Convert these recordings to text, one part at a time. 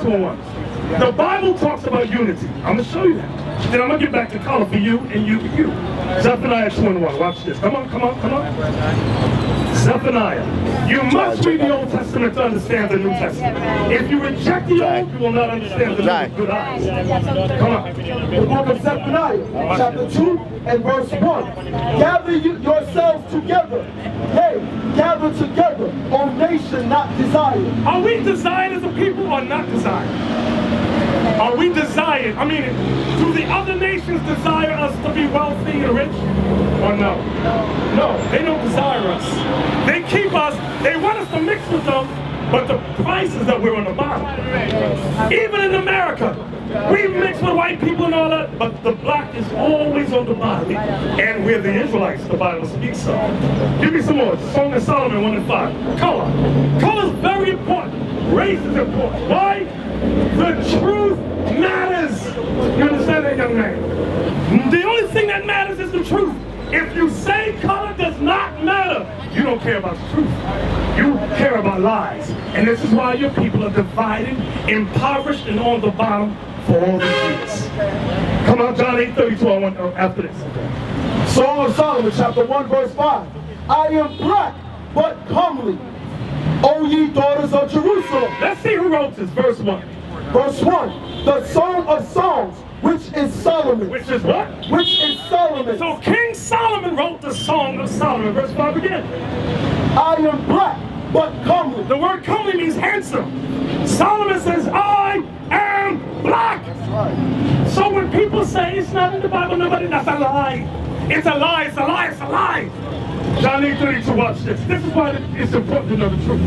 2 and 1. The Bible talks about unity. I'm going to show you that. Then I'm going to get back to color for you and you for you. Zephaniah 2 and 1. Watch this. Come on, come on, come on. Zephaniah. You must read the Old Testament to understand the New Testament. If you reject the Old, you will not understand the New with good eyes. Come on. The book of Zephaniah, chapter 2 and verse 1. Gather yourselves together. Hey, gather together, O nation not desired. Are we desired as a people or not desired? Are we desired? I mean, do the other nations desire us to be wealthy and rich? Or no? No, they don't desire us. They keep us, they want us to mix with them, but the price is that we're on the bottom. Even in America, we mix with white people and all that, but the black is always on the bottom. And we're the Israelites, the Bible speaks of. Give me some more. Song of Solomon 1 and 5. Color. Color is very important. Race is important. Why? The truth matters. You understand that, young man? The only thing that matters is the truth. If you say color does not matter, you don't care about the truth. You care about lies. And this is why your people are divided, impoverished, and on the bottom for all these years. Come on, John 8:32, I want after this. Song of Solomon, chapter 1, verse 5. I am black, but comely, O ye daughters of Jerusalem. Let's see who wrote this, verse 1. Verse 1. The Song of Songs, which is Solomon. Which is what? Which is Solomon. So King Solomon wrote the Song of Solomon. Verse 5 again. I am black, but comely. The word comely means handsome. Solomon says, I am black. So when people say it's not in the Bible, nobody, that's a lie. It's a lie, it's a lie, it's a lie. John 8:32, watch this. This is why it's important to know the truth.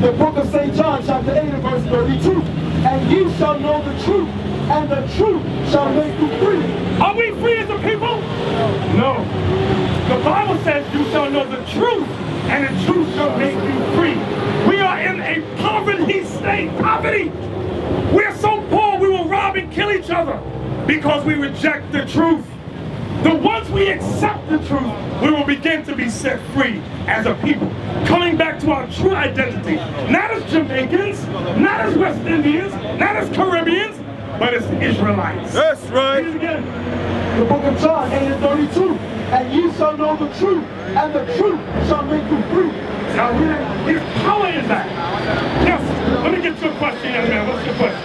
The book of St. John, chapter 8 and verse 32. And ye shall know the truth, and the truth shall make you free. Are we free as a people? No. The Bible says you shall know the truth, and the truth shall make you free. We are in a poverty state. Poverty. We're so poor we will rob and kill each other because we reject the truth. Once we accept the truth, we will begin to be set free as a people, coming back to our true identity. Not as Jamaicans, not as West Indians, not as Caribbeans, but as Israelites. That's right. Read it again. The book of John 8 and 32. And ye shall know the truth, and the truth shall make you free. Now here's power in that. Yes, let me get to a question, young man. What's your question?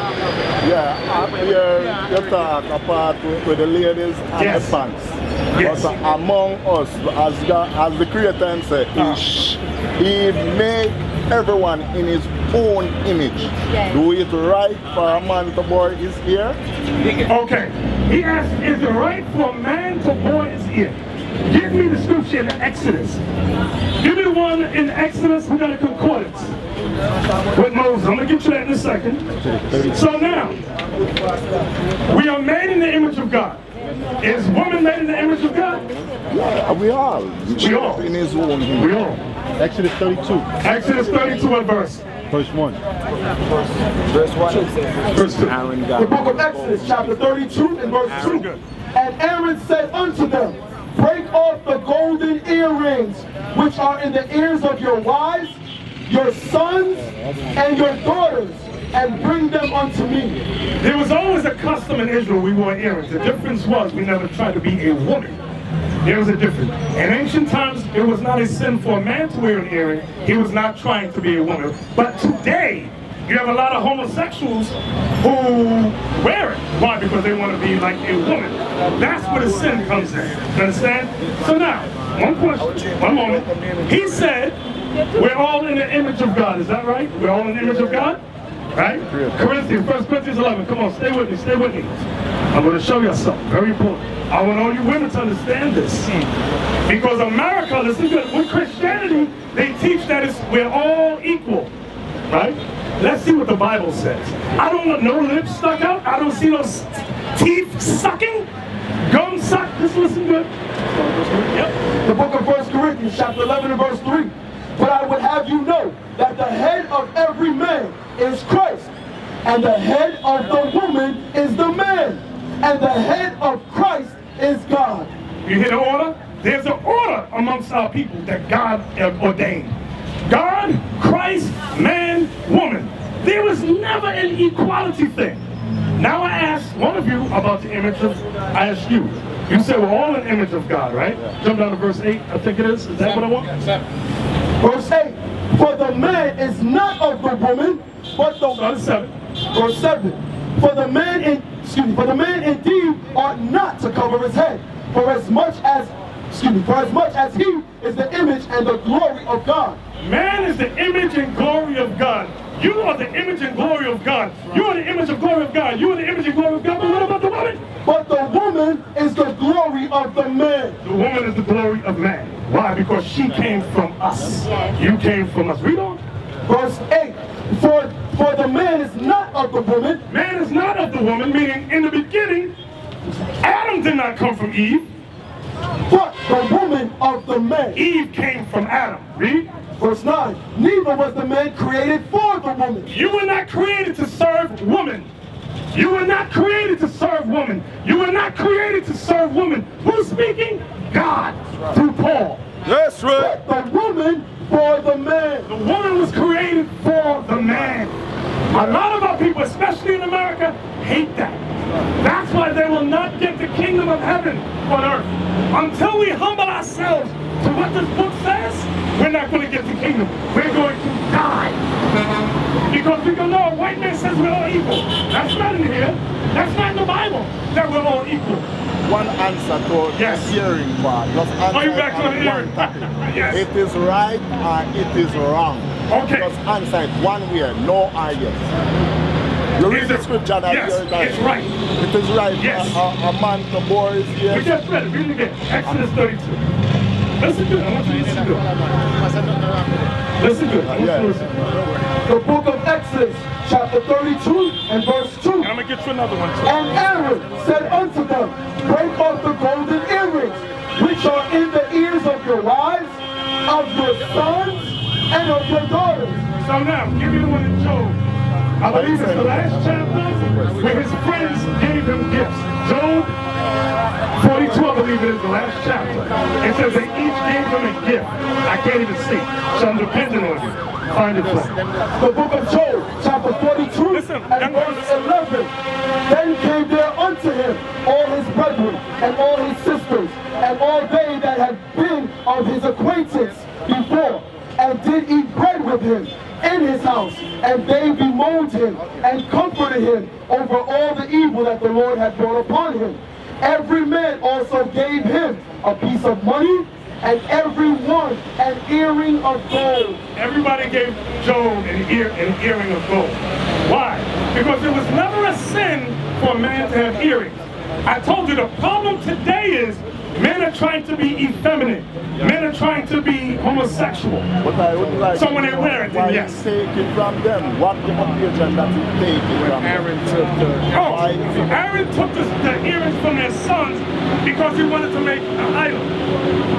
Yeah, you talk apart with the ladies and Yes. the pants. Yes. But among us, as the Creator said, He made everyone in His own image. Do it right for a man to bore his ear? Okay. He asked, is it right for a man to bore his ear? Give me the scripture in Exodus. Give me the one in Exodus. We got a concordance with Moses. I'm going to get you that in a second. So now, we are made in the image of God. Is woman made in the image of God? Yeah, we all. We all. In His own image. We all. Exodus 32. Exodus 32 and verse. Verse 1. Verse 1. Verse 2. The book of Exodus, chapter 32 and verse 2. And Aaron said unto them, break off the golden earrings which are in the ears of your wives, your sons, and your daughters, and bring them unto me. There was always a custom in Israel we wore earrings. The difference was we never tried to be a woman. There was a difference. In ancient times, it was not a sin for a man to wear an earring. He was not trying to be a woman. But today, you have a lot of homosexuals who wear it. Why? Because they want to be like a woman. That's where the sin comes in. You understand? So now, one question, one moment. He said, we're all in the image of God. Is that right? We're all in the image of God? Right? Corinthians, 1 Corinthians 11. Come on, stay with me, stay with me. I'm going to show you something very important. I want all you women to understand this. Because America, listen good, with Christianity, they teach that we're all equal. Right? Let's see what the Bible says. I don't want no lips stuck out. I don't see no teeth sucking, gum suck. Just listen good. Yep. The book of 1 Corinthians, chapter 11 and verse 3. But I would have you know that the head of every man is Christ, and the head of the woman is the man, and the head of Christ is God. You hear the order? There's an order amongst our people that God ordained. God, Christ, man, woman. There was never an equality thing. Now I ask one of you about the image of, I ask you. You said we're all an image of God, right? Jump down to verse 8, I think it is. Is that what I want? Verse 8. For the man is not of the woman, but the Start at 7. Verse 7. For the man indeed ought not to cover his head, for as much as he is the image and the glory of God. Man is the image and glory of God. You are the image and glory of God. You are the image and glory of God. You are the image and glory of God. But what about the woman? But the woman is the glory of the man. The woman is the glory of man. Why? Because she came from us. You came from us. Read on. Verse 8. For the man is not of the woman. Man is not of the woman, meaning in the beginning, Adam did not come from Eve. But the woman of the man. Eve came from Adam. Read. Verse 9. Neither was the man created for the woman. You were not created to serve woman. You were not created to serve woman. You were not created to serve woman. Who's speaking? God, through Paul. That's right. But the woman for the man. The woman was created for the man. A lot of our people, especially in America, hate that. That's why they will not get the kingdom of heaven on earth. Until we humble ourselves to what this book says, we're not going to get the kingdom. We're going to die. Because we go, no, a white man says we're all equal. That's not in here. That's not in the Bible that we're all equal. One answer to the hearing part. Just answer Are you back to the hearing? Yes. It is right or it is wrong. Okay. Just answer it one way, no or yes. You read the scripture that yes, it's right. It is right. Yes. A man to boys, yes. We just read it. Read it again. Exodus 32. Listen good. I want you to listen good. Listen good. I want you to listen. The book of Exodus, chapter 32 and verse 2. And I'm going to get you another one too. And Aaron said unto them, break off the golden earrings, which are in the ears of your wives, of your sons, and of your daughters. So now, give me the one in Job. I believe it's the last chapter where his friends gave him gifts. Job 42, I believe it is the last chapter. It says they each gave him a gift. I can't even see, so I'm depending on you. Find it for me. The book of Job, chapter 42 and verse 11. Then came there unto him all his brethren, and all his sisters, and all they that had been of his acquaintance before, and did eat bread with him in his house, and they bemoaned him and comforted him over all the evil that the Lord had brought upon him. Every man also gave him a piece of money, and every one an earring of gold. Everybody gave Job an earring of gold. Why? Because it was never a sin for a man to have earrings. I told you the problem today is men are trying to be effeminate. Men are trying to be homosexual. But I would like so when they wear it, then yes. Take it from them. What the occasion that you take it from Aaron took Aaron took the earrings from their sons because he wanted to make an idol.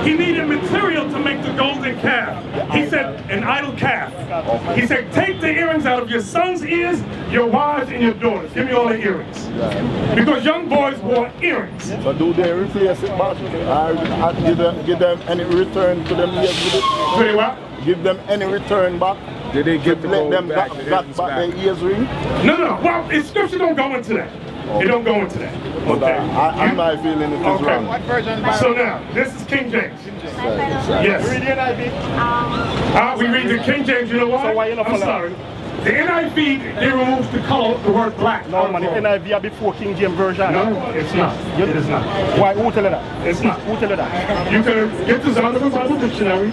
He needed material to make the golden calf. He said, an idol calf. He said, take the earrings out of your son's ears, your wives, and your daughters. Give me all the earrings. Because young boys wore earrings. So do they replace it back? Give them any return to them ears with it? Very well. Give them any return back? Did they get let them back their ears ring? No. Well, the scripture don't go into that. It don't go into that. Okay. I'm not feeling it is wrong. What version? So now, this is King James. Yes. We read the NIV. We read the King James. You know why? So why you not I'm sorry. The NIV, they removed the color, the word black. No, man, the NIV are before King James Version. No, it's not. It is not. Why? Who tell you that? It's not. Who tell you that? You can get the Zondervan Bible Dictionary.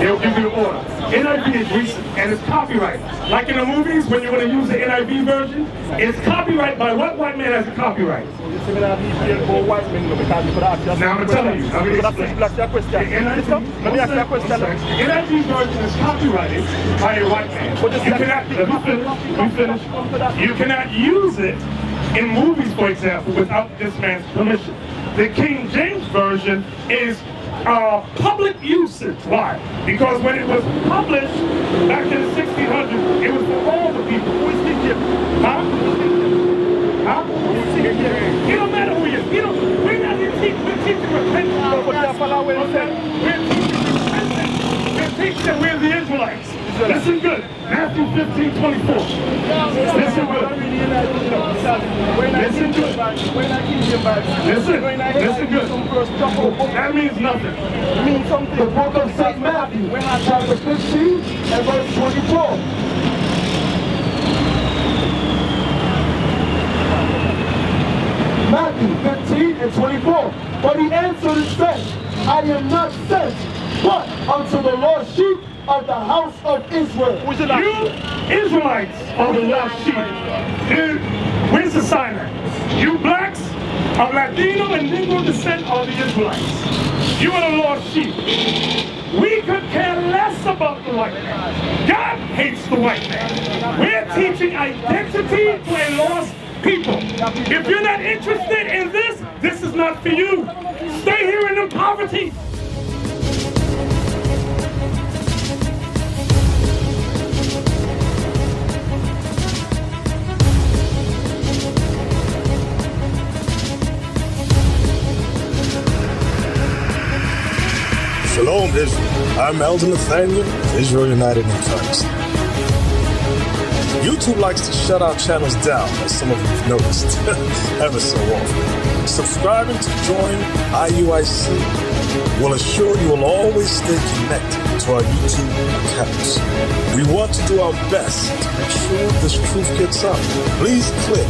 It'll give you the order. NIV is recent, and it's copyright. Like in the movies, when you want to use the NIV version, it's copyright by what white man has the copyright? Now I'm telling you. Let me ask you a question. The NIV version is copyrighted by a white man. You cannot use it in movies, for example, without this man's permission. The King James Version is public usage. Why? Because when it was published back in the 1600s, it was for all the people. Who is King James? Huh? It don't matter who he is. We're not here teaching repentance. We're teaching repentance. We're teaching that we're the Israelites. Israelites. Listen good. Matthew 15:24. Listen good. Listen good. Listen good. That means nothing. The book of St. Matthew, chapter 15 and verse 24. Matthew 15 and 24. But he answered and said, I am not sent, but unto the lost sheep of the house of Israel. You Israelites are the lost sheep. Dude, where's the signer? You blacks of Latino and Negro descent are the Israelites. You are the lost sheep. We could care less about the white man. God hates the white man. We're teaching identity to a lost people. If you're not interested in this, this is not for you. Stay here in the poverty. Shalom, Israel. I'm Elder Nathaniel, Israel United in Christ. YouTube likes to shut our channels down, as some of you have noticed, ever so often. Subscribing to join IUIC will assure you will always stay connected to our YouTube accounts. We want to do our best to make sure this truth gets out. Please click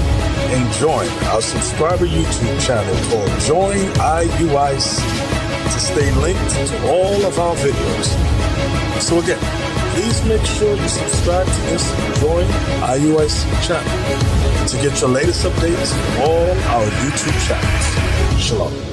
and join our subscriber YouTube channel called Join IUIC to stay linked to all of our videos. So again, please make sure you subscribe to this Join IUIC channel to get your latest updates from all our YouTube channels. Shalom.